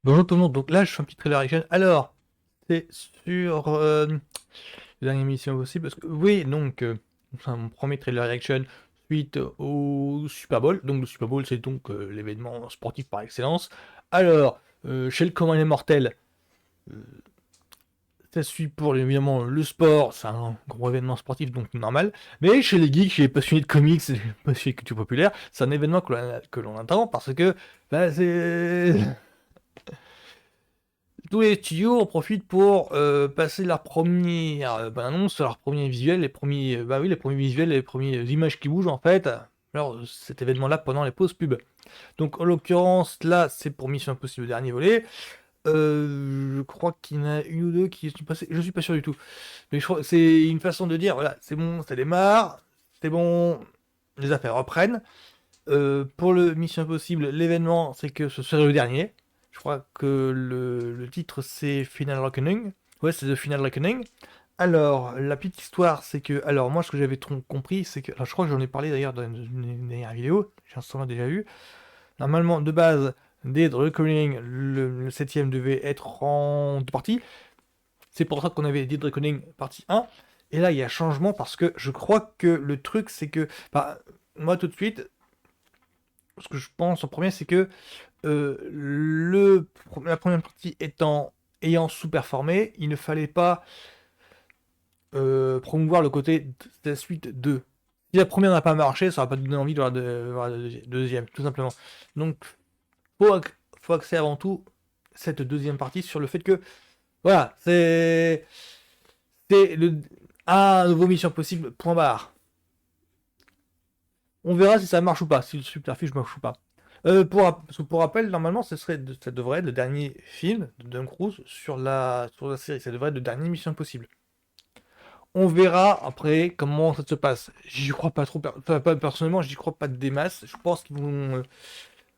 Bonjour tout le monde, donc là je fais un petit trailer action. Alors, c'est sur la dernière mission possible, parce que oui, donc c'est mon premier trailer action suite au Super Bowl. Donc le Super Bowl c'est donc l'événement sportif par excellence. Alors, chez le commun des mortels, euh, ça suit pour évidemment le sport, c'est un gros événement sportif donc normal. Mais chez les geeks, chez les passionnés de comics, les passionnés de culture populaire, c'est un événement que l'on attend parce que bah, c'est tous les studios en profitent pour passer leur première annonce, leur premier visuel, les premiers, oui, les premiers visuels, les premières images qui bougent en fait. Alors cet événement-là pendant les pauses pub. Donc en l'occurrence là, c'est pour Mission Impossible dernier volet. Je crois qu'il y en a une ou deux qui sont passées. Je suis pas sûr du tout. Mais je crois que c'est une façon de dire voilà, c'est bon, ça démarre, c'est bon, les affaires reprennent. Pour le Mission Impossible, l'événement, c'est que ce serait le dernier. Je crois que le titre, c'est Final Reckoning. Ouais, c'est The Final Reckoning. Alors, la petite histoire, c'est que... Alors, moi, ce que j'avais compris, c'est que... Alors, je crois que j'en ai parlé d'ailleurs dans une dernière vidéo. J'ai un sûrement déjà vu. Normalement, de base, Dead Reckoning, le septième devait être en deux parties. C'est pour ça qu'on avait Dead Reckoning partie 1. Et là, il y a changement parce que je crois que le truc, c'est que... Bah, moi, tout de suite, ce que je pense en premier, c'est que la première partie ayant sous-performé, il ne fallait pas promouvoir le côté de la suite 2. Si la première n'a pas marché, ça va pas donné envie de voir la deuxième, tout simplement. Donc, faut, faut axer avant tout cette deuxième partie sur le fait que, voilà, c'est un nouveau Mission Possible, point barre. On verra si ça marche ou pas, si le subterfuge marche ou pas. Parce que pour rappel, normalement, ça devrait être le dernier film de Tom Cruise sur la série. Ça devrait être le dernier Mission Impossible. On verra après comment ça se passe. J'y crois pas trop. Personnellement, j'y crois pas des masses. Je pense qu'ils vont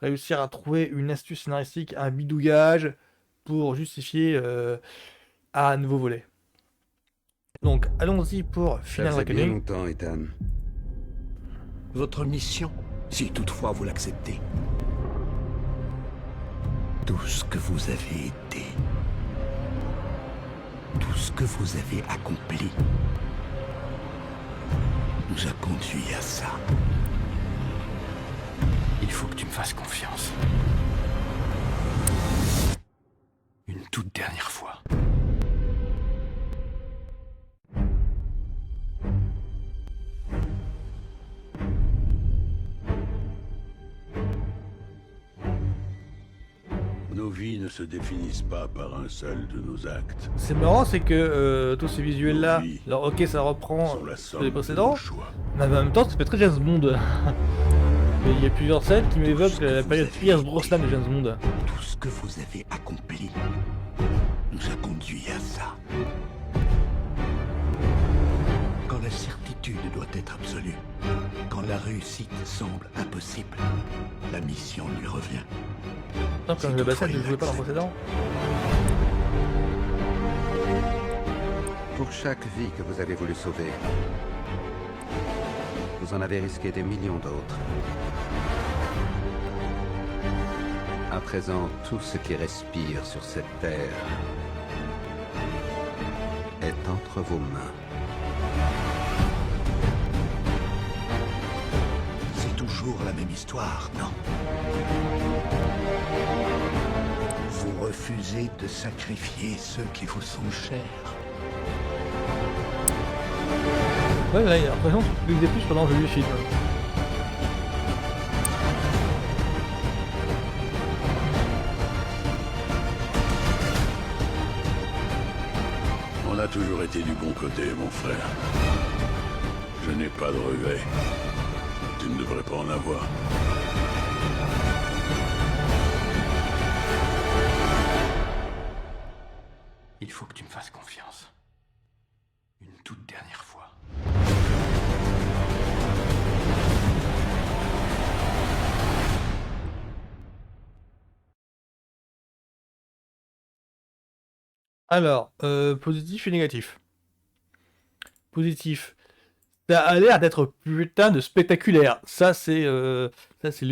réussir à trouver une astuce scénaristique, un bidouillage pour justifier un nouveau volet. Donc, allons-y pour Ça Final faisait bien Reckoning. longtemps, Ethan. Votre mission, si toutefois vous l'acceptez. Tout ce que vous avez été, tout ce que vous avez accompli, nous a conduit à ça. Il faut que tu me fasses confiance. Une toute dernière fois. Nos vies ne se définissent pas par un seul de nos actes. C'est marrant, c'est que tous ces visuels-là, Nos vies alors ok, ça reprend sont la sur somme les de précédents, nos choix. mais en même temps, ça fait très James Bond. Mais il y a plusieurs scènes qui m'évoquent la période Pierce Brosnan de James Bond. Tout ce que vous avez accompli nous a conduit à ça. Quand la certitude doit être absolue, quand la réussite semble impossible, la mission lui revient. Non, comme le bassin, je ne jouais pas dans le précédent. Pour chaque vie que vous avez voulu sauver, vous en avez risqué des millions d'autres. À présent, tout ce qui respire sur cette terre est entre vos mains. C'est toujours la même histoire, non? Vous refusez de sacrifier ceux qui vous sont chers. Ouais, là, il y a l'impression que je lisais plus pendant que j'ai vu le film. On a toujours été du bon côté, mon frère. Je n'ai pas de regrets. Tu ne devrais pas en avoir. Il faut que tu me fasses confiance. Une toute dernière fois. Alors, positif et négatif. Positif. Ça a l'air d'être putain de spectaculaire. Ça, c'est le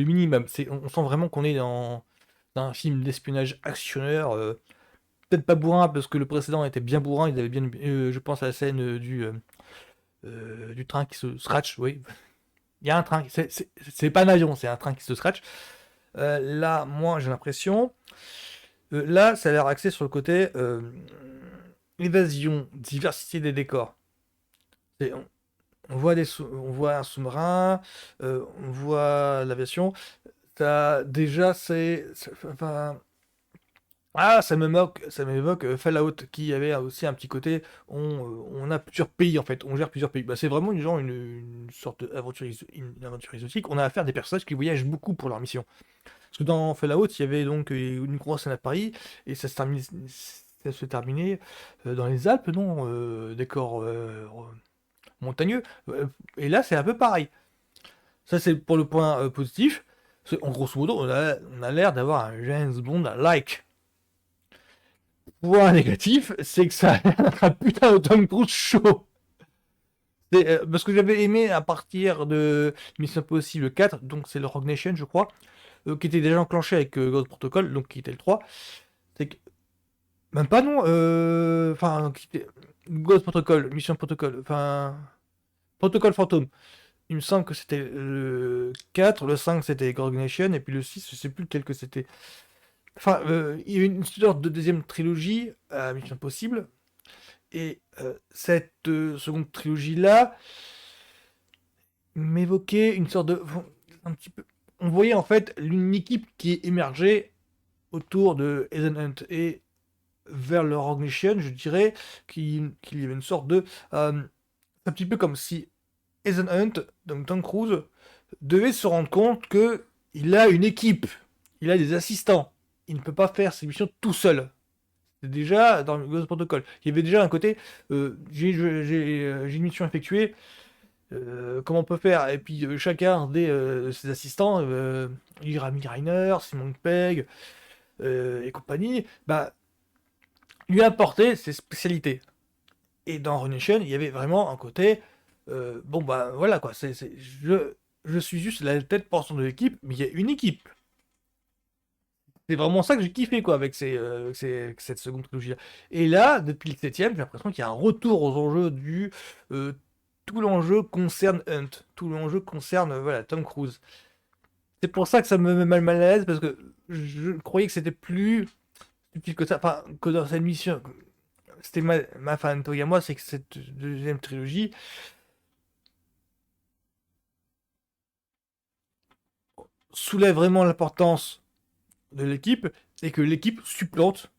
minimum. On sent vraiment qu'on est C'est un film d'espionnage actionneur, peut-être pas bourrin parce que le précédent était bien bourrin, ils avaient bien, je pense à la scène du train qui se scratch, oui. Il y a un train, c'est pas un avion, c'est un train qui se scratch. Là, moi, j'ai l'impression, là, ça a l'air axé sur le côté évasion, diversité des décors. On voit on voit un sous-marin, on voit l'aviation. Déjà, enfin, ah, ça m'évoque Fallout, qui avait aussi un petit côté, on a plusieurs pays en fait, on gère plusieurs pays. Bah, c'est vraiment une sorte d'aventure une aventure exotique. On a affaire à des personnages qui voyagent beaucoup pour leur mission. Parce que dans Fallout, il y avait donc une grosse scène à Paris, et ça se terminait dans les Alpes, non? Décor montagneux. Et là, c'est un peu pareil. Ça, c'est pour le point positif. En grosso modo, on a l'air d'avoir un James Bond-like. Point négatif, c'est que ça a l'air d'être un putain de Tom Cruise chaud. Parce que j'avais aimé à partir de Mission Impossible 4, donc c'est le Rogue Nation, je crois, qui était déjà enclenché avec Ghost Protocol, donc qui était le 3. C'est que. Même pas non, enfin, Ghost Protocol, Mission Protocol, enfin. Protocol Phantom. Il me semble que c'était le 4, le 5 c'était Rogue Nation, et puis le 6, je sais plus lequel que c'était. Enfin, il y a une sorte de deuxième trilogie à Mission Impossible, et cette seconde trilogie-là m'évoquait une sorte de... un petit peu... On voyait en fait une équipe qui émergeait autour de Ethan Hunt, et vers le Rogue Nation, je dirais qu'il y avait une sorte de... un petit peu comme si Ethan Hunt, donc Tom Cruise, devait se rendre compte que il a une équipe, il a des assistants, il ne peut pas faire ses missions tout seul. C'est déjà dans le Ghost Protocol. Il y avait déjà un côté, j'ai une mission effectuée, comment on peut faire? Et puis chacun des ses assistants, Rami Reiner, Simon Pegg et compagnie, bah, lui apporter ses spécialités. Et dans Ruination, il y avait vraiment un côté, bon bah voilà quoi, je suis juste la tête pensante de l'équipe, mais il y a une équipe. C'est vraiment ça que j'ai kiffé quoi avec cette seconde trilogie-là. Et là, depuis le 7ème, j'ai l'impression qu'il y a un retour aux enjeux du... tout l'enjeu concerne Hunt, tout l'enjeu concerne voilà, Tom Cruise. C'est pour ça que ça me met mal à l'aise, parce que je croyais que c'était plus subtil que ça, enfin que dans cette mission. C'était ma fantoy à moi, c'est que cette deuxième trilogie soulève vraiment l'importance de l'équipe, et que l'équipe supplante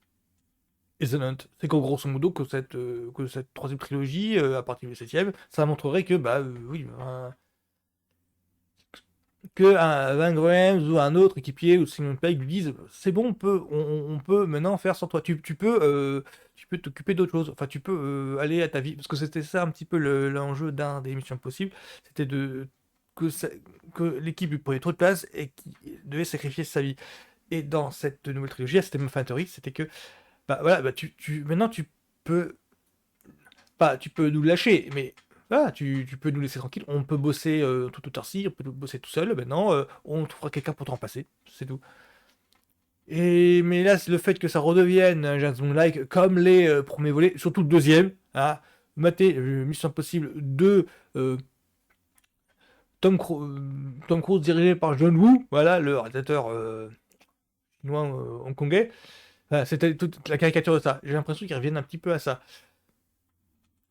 Ethan Hunt. C'est qu'en grosso modo, que cette troisième trilogie, à partir du 7ème, ça montrerait que, bah oui, que un Van Grahams ou un autre équipier ou Simon Pegg lui disent c'est bon, on peut maintenant faire sans toi. Tu peux t'occuper d'autre chose. Enfin, tu peux aller à ta vie. Parce que c'était ça un petit peu l'enjeu d'un des Missions Impossibles. C'était que l'équipe lui prenait trop de place et qu'il devait sacrifier sa vie. Et dans cette nouvelle trilogie, c'était ma fanterie, c'était que bah voilà, bah maintenant peux pas, tu peux nous lâcher, mais voilà, tu peux nous laisser tranquille, on peut bosser tout autarcie, on peut bosser tout seul, maintenant on trouvera quelqu'un pour te remplacer, c'est tout. Et mais là, c'est le fait que ça redevienne un James Bond-like comme les premiers volets, surtout le deuxième, hein, mater Mission Impossible 2, Tom Cruise dirigé par John Woo, voilà, le réalisateur chinois hongkongais. Voilà, c'était toute la caricature de ça. J'ai l'impression qu'ils reviennent un petit peu à ça.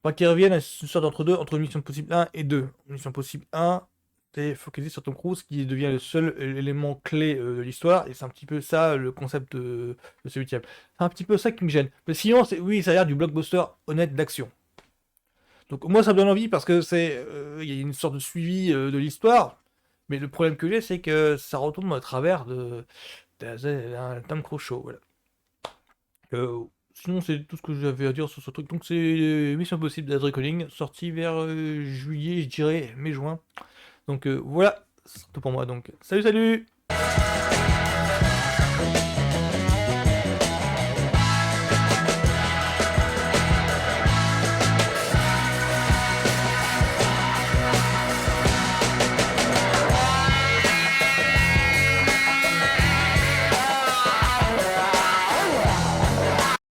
Pas qu'ils reviennent à une sorte d'entre-deux entre Mission Impossible 1 et 2. Mission Impossible 1, c'est focalisé sur Tom Cruise qui devient le seul élément clé de l'histoire, et c'est un petit peu ça le concept de ce 8ème. C'est un petit peu ça qui me gêne. Mais sinon, oui, ça a l'air du blockbuster honnête d'action. Donc moi, ça me donne envie parce que il y a une sorte de suivi de l'histoire, mais le problème que j'ai, c'est que ça retourne à travers d'un Tom Cruise show, voilà. Sinon, c'est tout ce que j'avais à dire sur ce truc. Donc, c'est Mission Impossible Dead Reckoning, sorti vers juillet, je dirais, mai-juin. Donc, voilà, c'est tout pour moi. Donc, salut, salut!